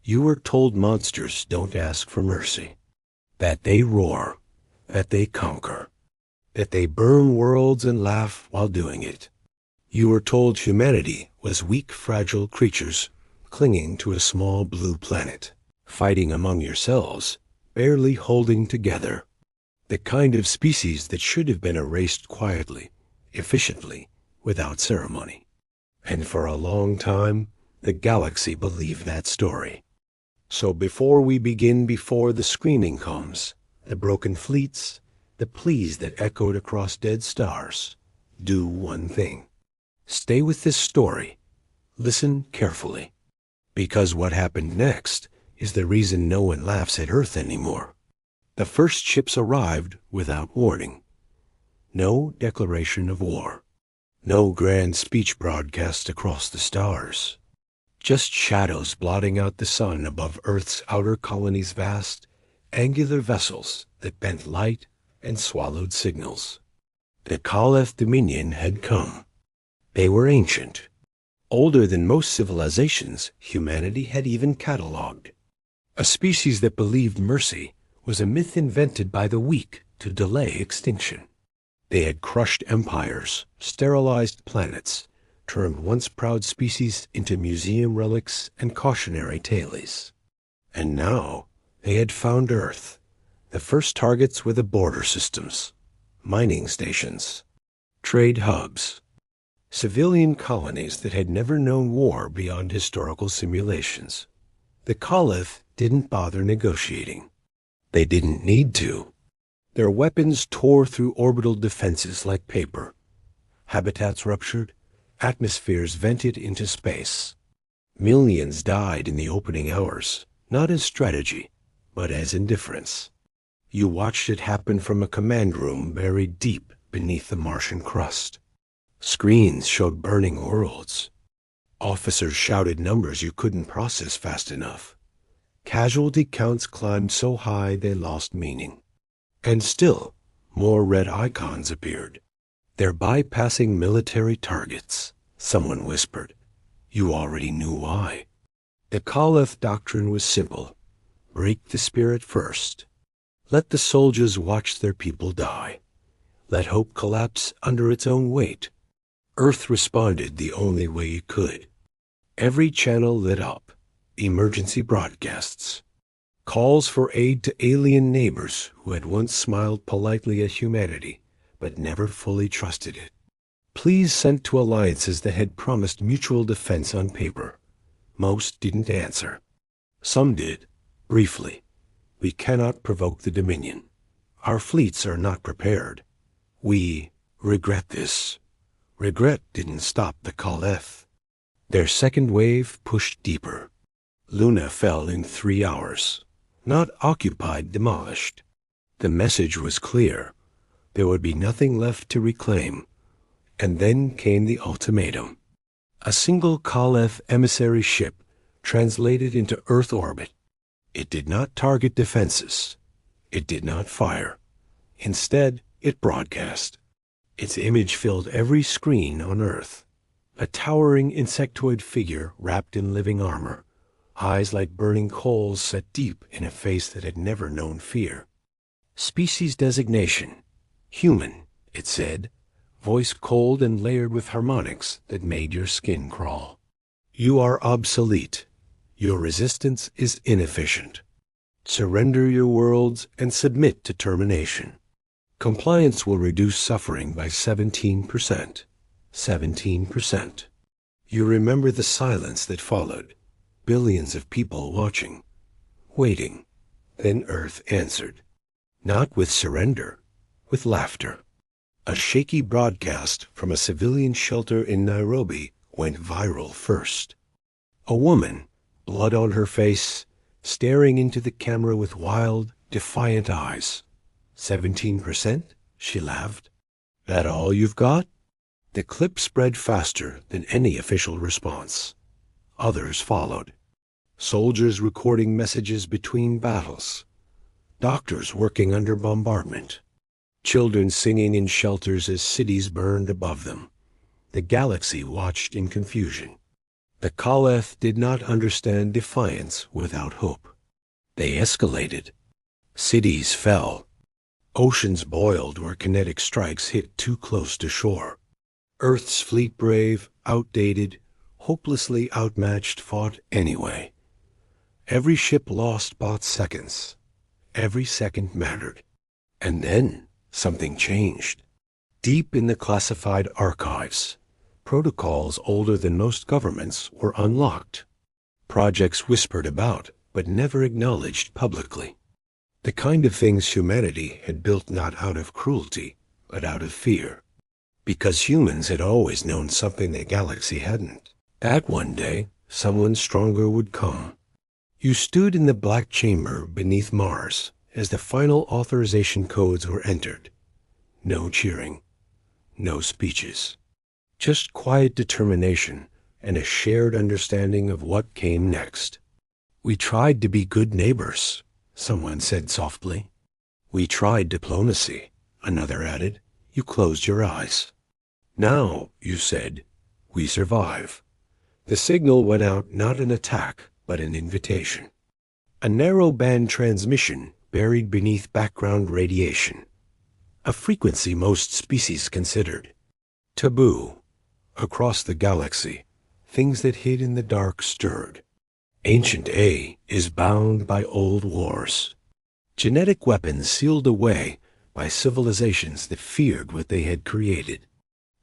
You were told monsters don't ask for mercy, that they roar, that they conquer, that they burn worlds and laugh while doing it. You were told humanity was weak, fragile creatures clinging to a small blue planet, fighting among yourselves, barely holding together. The kind of species that should have been erased quietly, efficiently, without ceremony. And for a long time, the galaxy believed that story. So before we begin, before the screaming comes, the broken fleets, the pleas that echoed across dead stars, do one thing. Stay with this story. Listen carefully. Because what happened next is the reason no one laughs at Earth anymore. The first ships arrived without warning. No declaration of war. No grand speech broadcast across the stars. Just shadows blotting out the sun above Earth's outer colonies, vast, angular vessels that bent light and swallowed signals. The Caliph Dominion had come. They were ancient. Older than most civilizations humanity had even catalogued. A species that believed mercy was a myth invented by the weak to delay extinction. They had crushed empires, sterilized planets, turned once proud species into museum relics and cautionary tales. And now they had found Earth. The first targets were the border systems, mining stations, trade hubs, civilian colonies that had never known war beyond historical simulations. The Caliph didn't bother negotiating. They didn't need to. Their weapons tore through orbital defenses like paper. Habitats ruptured, atmospheres vented into space. Millions died in the opening hours, not as strategy, but as indifference. You watched it happen from a command room buried deep beneath the Martian crust. Screens showed burning worlds. Officers shouted numbers you couldn't process fast enough. Casualty counts climbed so high they lost meaning. And still, more red icons appeared. They're bypassing military targets, someone whispered. You already knew why. The Caliph doctrine was simple. Break the spirit first. Let the soldiers watch their people die. Let hope collapse under its own weight. Earth responded the only way it could. Every channel lit up. Emergency broadcasts. Calls for aid to alien neighbors who had once smiled politely at humanity, but never fully trusted it. Pleas sent to alliances that had promised mutual defense on paper. Most didn't answer. Some did, briefly. We cannot provoke the Dominion. Our fleets are not prepared. We regret this. Regret didn't stop the Caliph. Their second wave pushed deeper. Luna fell in 3 hours. Not occupied, demolished. The message was clear. There would be nothing left to reclaim. And then came the ultimatum. A single Caliph emissary ship translated into Earth orbit. It did not target defenses. It did not fire. Instead, it broadcast. Its image filled every screen on Earth. A towering insectoid figure wrapped in living armor. Eyes like burning coals set deep in a face that had never known fear. Species designation. Human, it said, voice cold and layered with harmonics that made your skin crawl. You are obsolete. Your resistance is inefficient. Surrender your worlds and submit to termination. Compliance will reduce suffering by 17%. 17%. You remember the silence that followed. Billions of people watching, waiting. Then Earth answered. Not with surrender, with laughter. A shaky broadcast from a civilian shelter in Nairobi went viral first. A woman, blood on her face, staring into the camera with wild, defiant eyes. 17%? She laughed. That all you've got? The clip spread faster than any official response. Others followed. Soldiers recording messages between battles. Doctors working under bombardment. Children singing in shelters as cities burned above them. The galaxy watched in confusion. The Caliph did not understand defiance without hope. They escalated. Cities fell. Oceans boiled where kinetic strikes hit too close to shore. Earth's fleet brave, outdated, hopelessly outmatched fought anyway. Every ship lost bought seconds. Every second mattered. And then something changed. Deep in the classified archives, protocols older than most governments were unlocked. Projects whispered about, but never acknowledged publicly. The kind of things humanity had built not out of cruelty, but out of fear. Because humans had always known something the galaxy hadn't. That one day, someone stronger would come. You stood in the black chamber beneath Mars as the final authorization codes were entered. No cheering. No speeches. Just quiet determination and a shared understanding of what came next. "We tried to be good neighbors," someone said softly. "We tried diplomacy," another added. "You closed your eyes." "Now," you said, "we survive." The signal went out not an attack, but an invitation. A narrow-band transmission buried beneath background radiation. A frequency most species considered taboo. Across the galaxy, things that hid in the dark stirred. Ancient A is bound by old wars. Genetic weapons sealed away by civilizations that feared what they had created.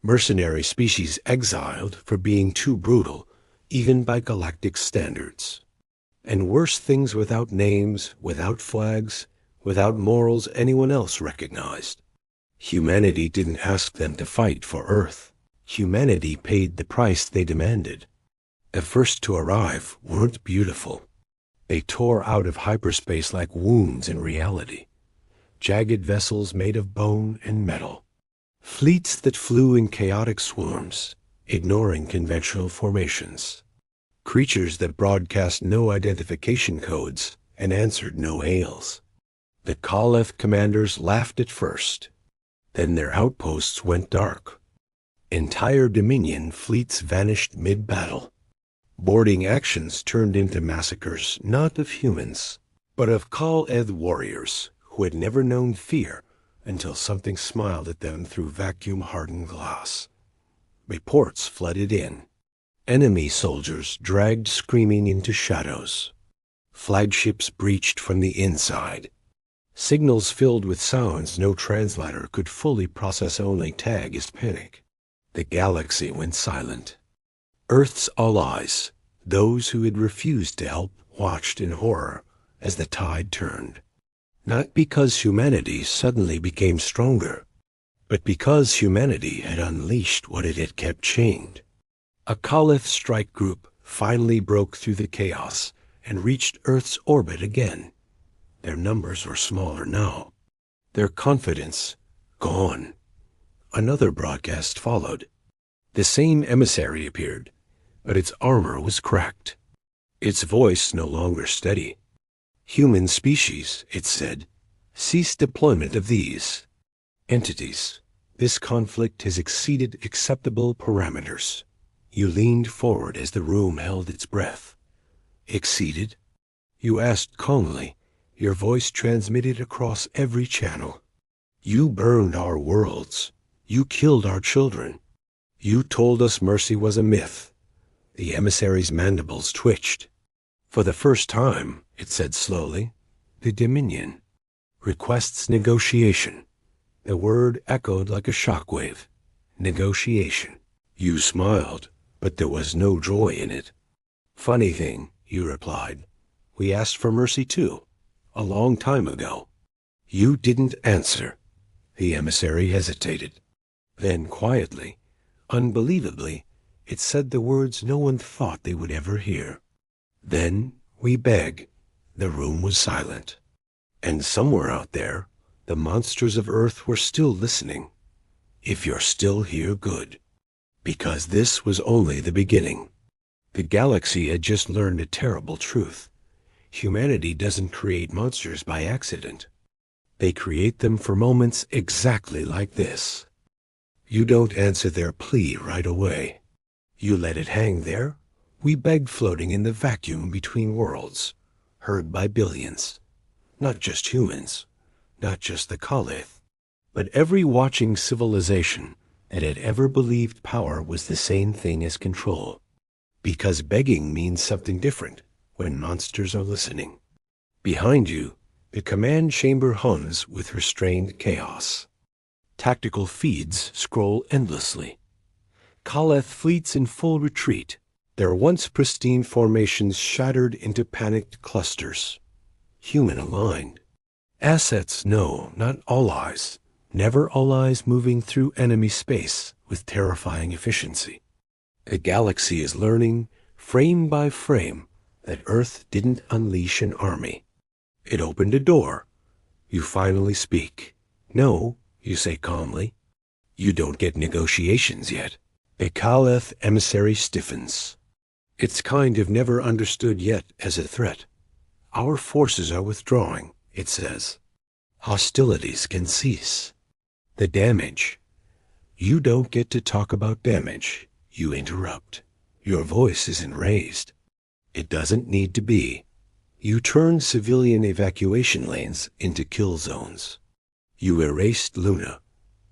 Mercenary species exiled for being too brutal, even by galactic standards. And worse things without names, without flags, without morals anyone else recognized. Humanity didn't ask them to fight for Earth. Humanity paid the price they demanded. The first to arrive weren't beautiful. They tore out of hyperspace like wounds in reality. Jagged vessels made of bone and metal. Fleets that flew in chaotic swarms, ignoring conventional formations. Creatures that broadcast no identification codes and answered no hails. The Caliph commanders laughed at first. Then their outposts went dark. Entire Dominion fleets vanished mid-battle. Boarding actions turned into massacres not of humans, but of Kal-Eth warriors who had never known fear until something smiled at them through vacuum-hardened glass. Reports flooded in. Enemy soldiers dragged screaming into shadows. Flagships breached from the inside. Signals filled with sounds no translator could fully process only tag as panic. The galaxy went silent. Earth's allies, those who had refused to help, watched in horror as the tide turned. Not because humanity suddenly became stronger, but because humanity had unleashed what it had kept chained. A Caliph strike group finally broke through the chaos and reached Earth's orbit again. Their numbers were smaller now. Their confidence gone. Another broadcast followed. The same emissary appeared, but its armor was cracked. Its voice no longer steady. "Human species," it said, "cease deployment of these entities. This conflict has exceeded acceptable parameters." You leaned forward as the room held its breath. "Exceeded?" You asked calmly, your voice transmitted across every channel. "You burned our worlds. You killed our children. You told us mercy was a myth." The emissary's mandibles twitched. "For the first time," it said slowly, "the Dominion requests negotiation." The word echoed like a shockwave. Negotiation. You smiled, but there was no joy in it. "Funny thing," you replied. "We asked for mercy too, a long time ago." You didn't answer. The emissary hesitated. Then quietly, unbelievably, it said the words no one thought they would ever hear. "Then we beg." The room was silent. And somewhere out there, the monsters of Earth were still listening. If you're still here, good. Because this was only the beginning. The galaxy had just learned a terrible truth. Humanity doesn't create monsters by accident. They create them for moments exactly like this. You don't answer their plea right away. You let it hang there, We beg floating in the vacuum between worlds, heard by billions. Not just humans, not just the Kalith, but every watching civilization that had ever believed power was the same thing as control. Because begging means something different when monsters are listening. Behind you, the command chamber hums with restrained chaos. Tactical feeds scroll endlessly. Kaleth fleets in full retreat, their once pristine formations shattered into panicked clusters. Human aligned. Assets, no, not all eyes. Never all eyes moving through enemy space with terrifying efficiency. The galaxy is learning, frame by frame, that Earth didn't unleash an army. It opened a door. You finally speak. No, you say calmly. You don't get negotiations yet. A Kaleth emissary stiffens. Its kind have never understood yet as a threat. Our forces are withdrawing, it says. Hostilities can cease. The damage. You don't get to talk about damage. You interrupt. Your voice isn't raised. It doesn't need to be. You turn civilian evacuation lanes into kill zones. You erased Luna.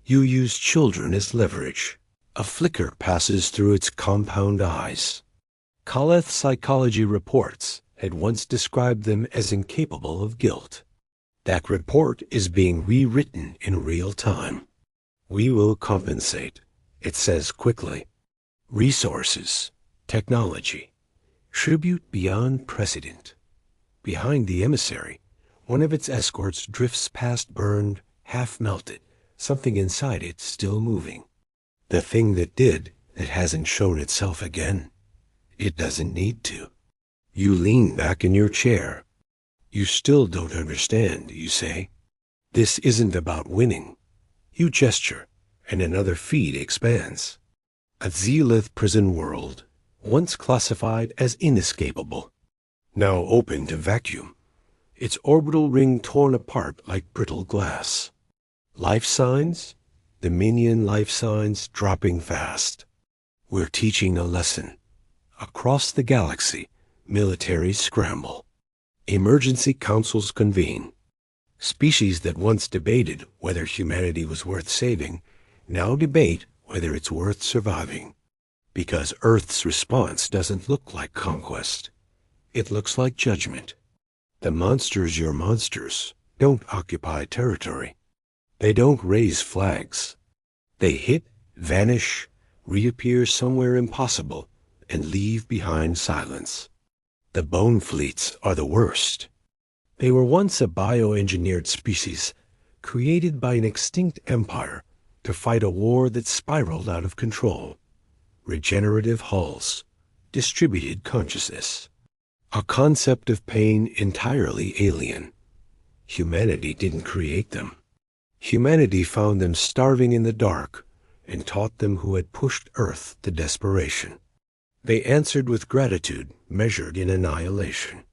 You used children as leverage. A flicker passes through its compound eyes. Kaleth psychology reports had once described them as incapable of guilt. That report is being rewritten in real time. We will compensate, it says quickly. Resources, technology, tribute beyond precedent. Behind the emissary, one of its escorts drifts past burned, half-melted, something inside it still moving. The thing that did, that hasn't shown itself again. It doesn't need to. You lean back in your chair. You still don't understand, you say. This isn't about winning. You gesture, and another feed expands. A Zealith prison world, once classified as inescapable, now open to vacuum, its orbital ring torn apart like brittle glass. Life signs, the minion life signs dropping fast. We're teaching a lesson. Across the galaxy, militaries scramble. Emergency councils convene. Species that once debated whether humanity was worth saving now debate whether it's worth surviving. Because Earth's response doesn't look like conquest. It looks like judgment. The monsters you're monsters don't occupy territory. They don't raise flags. They hit, vanish, reappear somewhere impossible, and leave behind silence. The bone fleets are the worst. They were once a bioengineered species, created by an extinct empire to fight a war that spiraled out of control. Regenerative hulls, distributed consciousness. A concept of pain entirely alien. Humanity didn't create them. Humanity found them starving in the dark and taught them who had pushed Earth to desperation. They answered with gratitude measured in annihilation.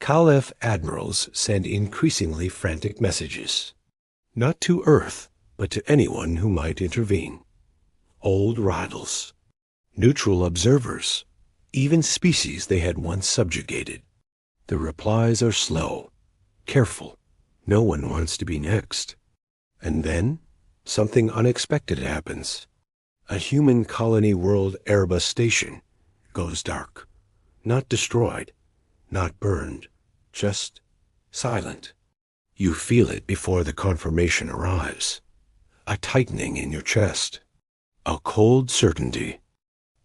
Kaleth admirals send increasingly frantic messages. Not to Earth, but to anyone who might intervene. Old rivals. Neutral observers. Even species they had once subjugated. The replies are slow, careful. No one wants to be next. And then, something unexpected happens. A human colony world Erebus station goes dark. Not destroyed, not burned, just silent. You feel it before the confirmation arrives. A tightening in your chest. A cold certainty.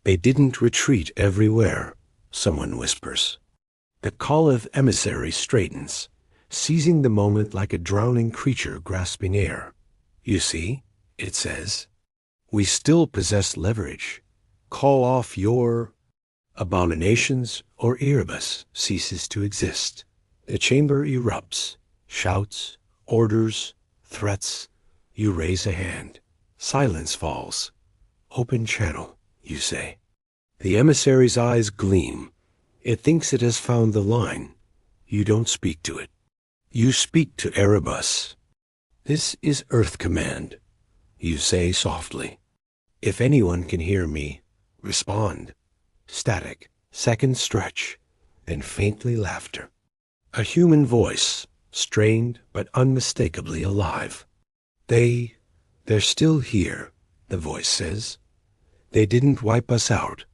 They didn't retreat everywhere, someone whispers. The Kaleth emissary straightens, seizing the moment like a drowning creature grasping air. You see, it says, we still possess leverage. Call off your abominations or Erebus ceases to exist. The chamber erupts, shouts, orders, threats. You raise a hand. Silence falls. Open channel, you say. The emissary's eyes gleam. It thinks it has found the line. You don't speak to it. You speak to Erebus. This is Earth Command, you say softly. If anyone can hear me, respond. Static. second stretch, and faintly laughter. A human voice, strained but unmistakably alive. They're still here, the voice says. They didn't wipe us out.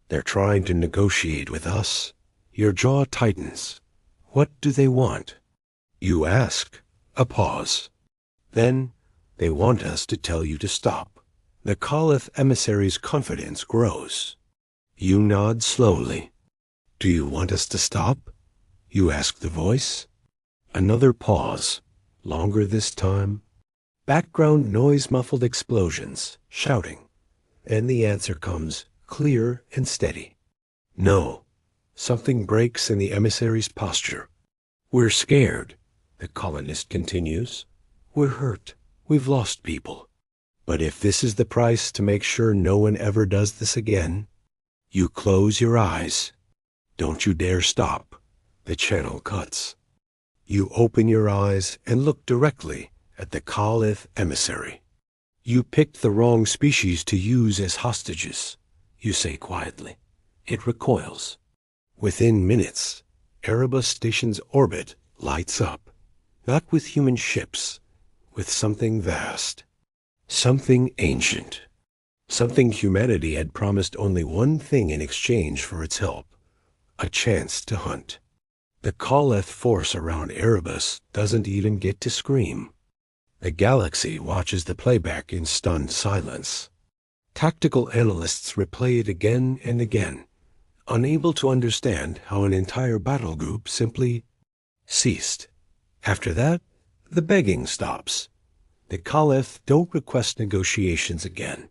They're trying to negotiate with us. Your jaw tightens. What do they want? You ask. A pause. Then, they want us to tell you to stop. The Caliph emissary's confidence grows. You nod slowly. Do you want us to stop? You ask the voice. Another pause, longer this time. Background noise muffled explosions, shouting. And the answer comes, clear and steady. No. Something breaks in the emissary's posture. We're scared, the colonist continues. We're hurt. We've lost people. But if this is the price to make sure no one ever does this again, you close your eyes. Don't you dare stop. The channel cuts. You open your eyes and look directly at the Caliph emissary. You picked the wrong species to use as hostages, you say quietly. It recoils. Within minutes, Erebus Station's orbit lights up, not with human ships, with something vast, something ancient, something humanity had promised only one thing in exchange for its help, a chance to hunt. The Caliph force around Erebus doesn't even get to scream. The galaxy watches the playback in stunned silence. Tactical analysts replay it again and again, unable to understand how an entire battle group simply ceased. After that, the begging stops. The Caliph don't request negotiations again.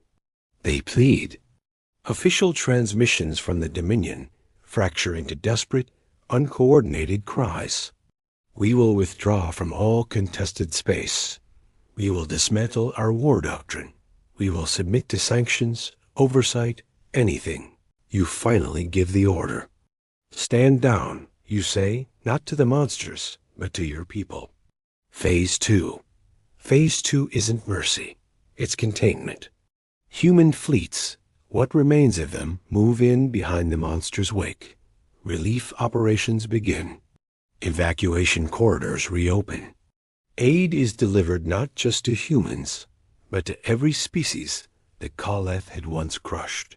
They plead. Official transmissions from the Dominion fracture into desperate, uncoordinated cries. We will withdraw from all contested space. We will dismantle our war doctrine. We will submit to sanctions, oversight, anything. You finally give the order. Stand down, you say, not to the monsters, but to your people. Phase 2. Phase 2 isn't mercy. It's containment. Human fleets, what remains of them, move in behind the monster's wake. Relief operations begin. Evacuation corridors reopen. Aid is delivered not just to humans, but to every species the Caliph had once crushed.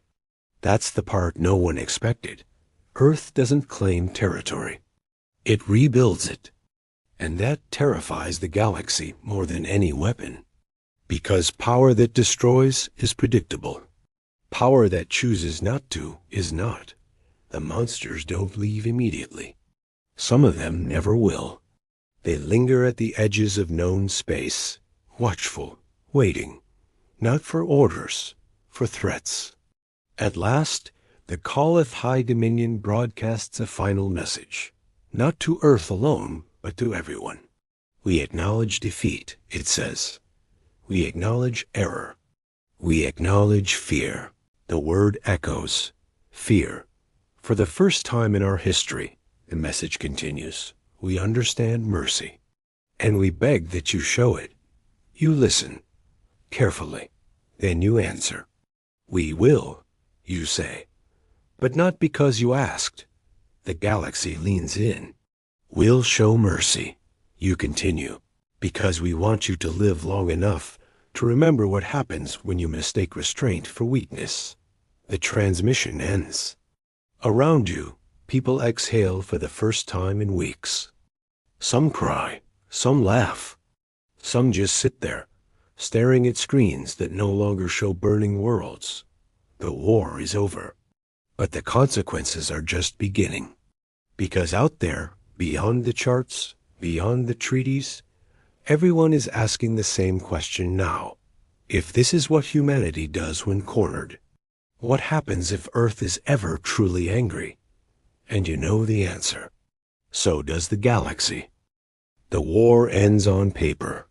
That's the part no one expected. Earth doesn't claim territory. It rebuilds it. And that terrifies the galaxy more than any weapon. Because power that destroys is predictable. Power that chooses not to is not. The monsters don't leave immediately. Some of them never will. They linger at the edges of known space, watchful, waiting, not for orders, for threats. At last, the Caliph High Dominion broadcasts a final message, not to Earth alone, but to everyone. We acknowledge defeat, it says. We acknowledge error. We acknowledge fear. The word echoes. Fear. For the first time in our history, the message continues, we understand mercy. And we beg that you show it. You listen. Carefully. Then you answer. We will, you say. But not because you asked. The galaxy leans in. We'll show mercy, you continue, because we want you to live long enough to remember what happens when you mistake restraint for weakness. The transmission ends. Around you, people exhale for the first time in weeks. Some cry, some laugh. Some just sit there, staring at screens that no longer show burning worlds. The war is over. But the consequences are just beginning. Because out there, beyond the charts, beyond the treaties, everyone is asking the same question now. If this is what humanity does when cornered, what happens if Earth is ever truly angry? And you know the answer. So does the galaxy. The war ends on paper.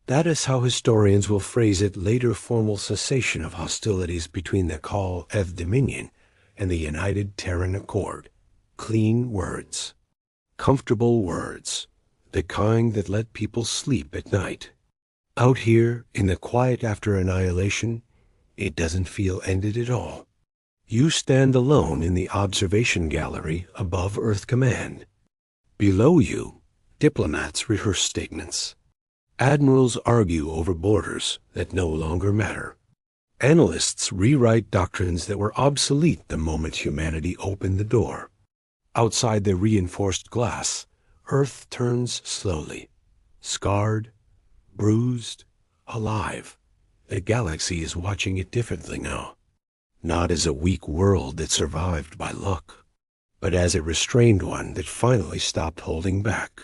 That is how historians will phrase it later formal cessation of hostilities between the Caliph Dominion and the United Terran Accord. Clean words. Comfortable words. The kind that let people sleep at night. Out here, in the quiet after annihilation, it doesn't feel ended at all. You stand alone in the observation gallery above Earth Command. Below you, diplomats rehearse statements. Admirals argue over borders that no longer matter. Analysts rewrite doctrines that were obsolete the moment humanity opened the door. Outside the reinforced glass, Earth turns slowly. Scarred, bruised, alive. The galaxy is watching it differently now. Not as a weak world that survived by luck, but as a restrained one that finally stopped holding back.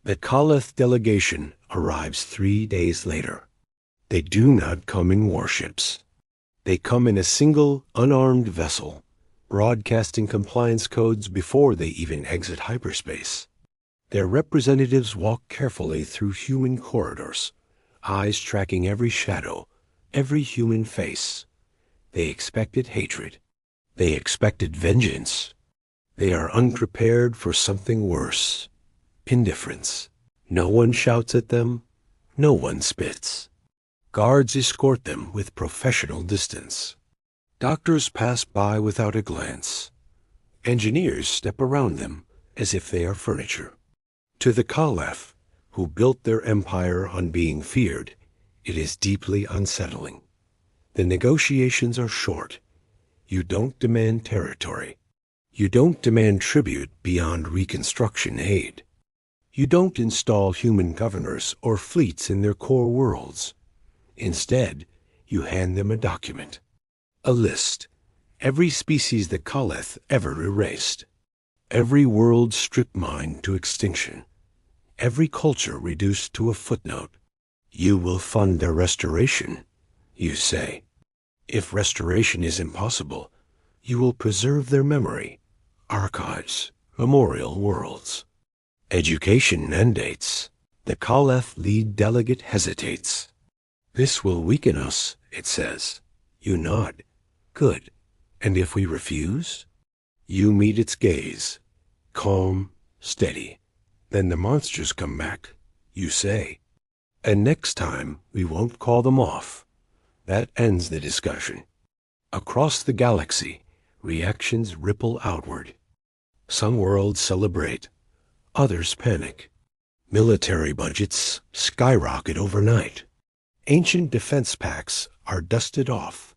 The Kaleth delegation arrives 3 days later. They do not come in warships. They come in a single, unarmed vessel, broadcasting compliance codes before they even exit hyperspace. Their representatives walk carefully through human corridors, eyes tracking every shadow, every human face. They expected hatred. They expected vengeance. They are unprepared for something worse. Indifference. No one shouts at them. No one spits. Guards escort them with professional distance. Doctors pass by without a glance. Engineers step around them as if they are furniture. To the Kaleth, who built their empire on being feared, it is deeply unsettling. The negotiations are short. You don't demand territory. You don't demand tribute beyond reconstruction aid. You don't install human governors or fleets in their core worlds. Instead, you hand them a document. A list. Every species the Kaleth ever erased. Every world strip mined to extinction. Every culture reduced to a footnote. You will fund their restoration, you say. If restoration is impossible, you will preserve their memory, archives, memorial worlds. Education mandates. The Kaleth lead delegate hesitates. This will weaken us, it says. You nod. Good. And if we refuse? You meet its gaze. Calm, steady. Then the monsters come back, you say. And next time, we won't call them off. That ends the discussion. Across the galaxy, reactions ripple outward. Some worlds celebrate. Others panic. Military budgets skyrocket overnight. Ancient defense pacts are dusted off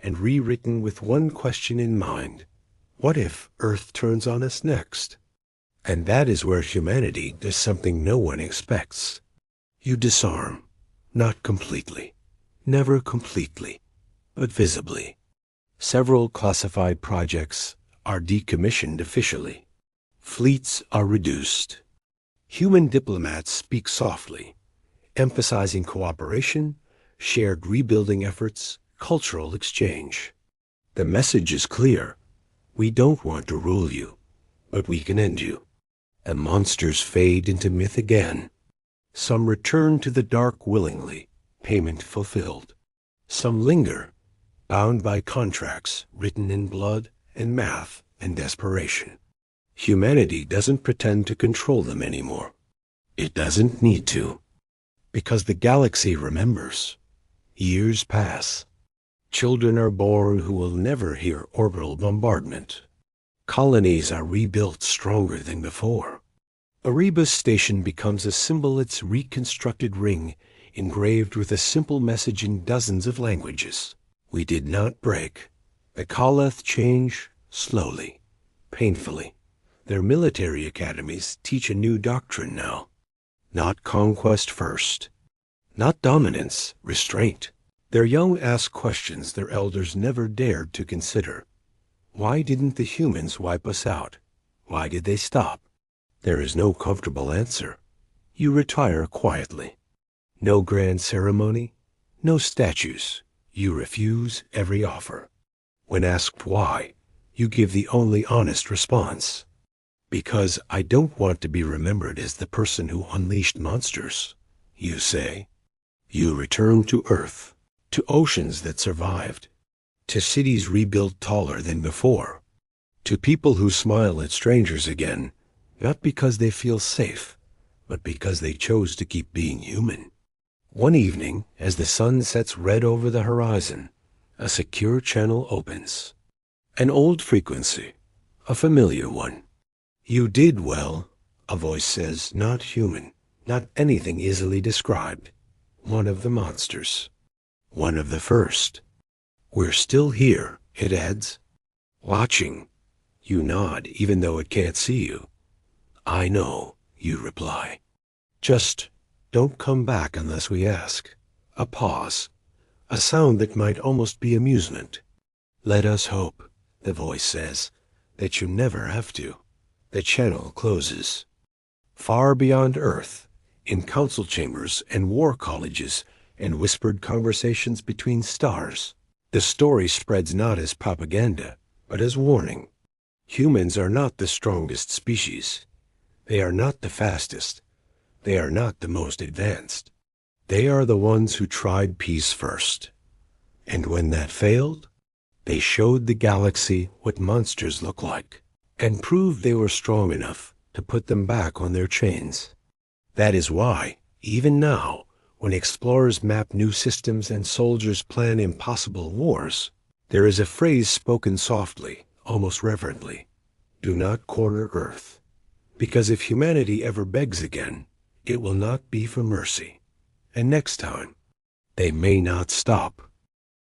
and rewritten with one question in mind. What if Earth turns on us next? And that is where humanity does something no one expects. You disarm, not completely, never completely, but visibly. Several classified projects are decommissioned officially. Fleets are reduced. Human diplomats speak softly, emphasizing cooperation, shared rebuilding efforts, cultural exchange. The message is clear. We don't want to rule you, but we can end you. And monsters fade into myth again. Some return to the dark willingly, payment fulfilled. Some linger, bound by contracts written in blood and math and desperation. Humanity doesn't pretend to control them anymore. It doesn't need to. Because the galaxy remembers. Years pass. Children are born who will never hear orbital bombardment. Colonies are rebuilt stronger than before. Erebus Station becomes a symbol, its reconstructed ring, engraved with a simple message in dozens of languages. We did not break. The Kaleth change slowly, painfully. Their military academies teach a new doctrine now. Not conquest first. Not dominance, restraint. Their young ask questions their elders never dared to consider. Why didn't the humans wipe us out? Why did they stop? There is no comfortable answer. You retire quietly. No grand ceremony, no statues. You refuse every offer. When asked why, you give the only honest response. Because I don't want to be remembered as the person who unleashed monsters, you say. You return to Earth, to oceans that survived, to cities rebuilt taller than before, to people who smile at strangers again, not because they feel safe, but because they chose to keep being human. One evening, as the sun sets red over the horizon, a secure channel opens. An old frequency, a familiar one. You did well, a voice says, not human, not anything easily described. One of the monsters. One of the first. We're still here, it adds. Watching. You nod, even though it can't see you. I know, you reply. Just don't come back unless we ask. A pause. A sound that might almost be amusement. Let us hope, the voice says, that you never have to. The channel closes. Far beyond Earth, in council chambers and war colleges and whispered conversations between stars, the story spreads not as propaganda, but as warning. Humans are not the strongest species. They are not the fastest. They are not the most advanced. They are the ones who tried peace first. And when that failed, they showed the galaxy what monsters look like, and proved they were strong enough to put them back on their chains. That is why, even now, when explorers map new systems and soldiers plan impossible wars, there is a phrase spoken softly, almost reverently. Do not corner Earth. Because if humanity ever begs again, it will not be for mercy. And next time, they may not stop.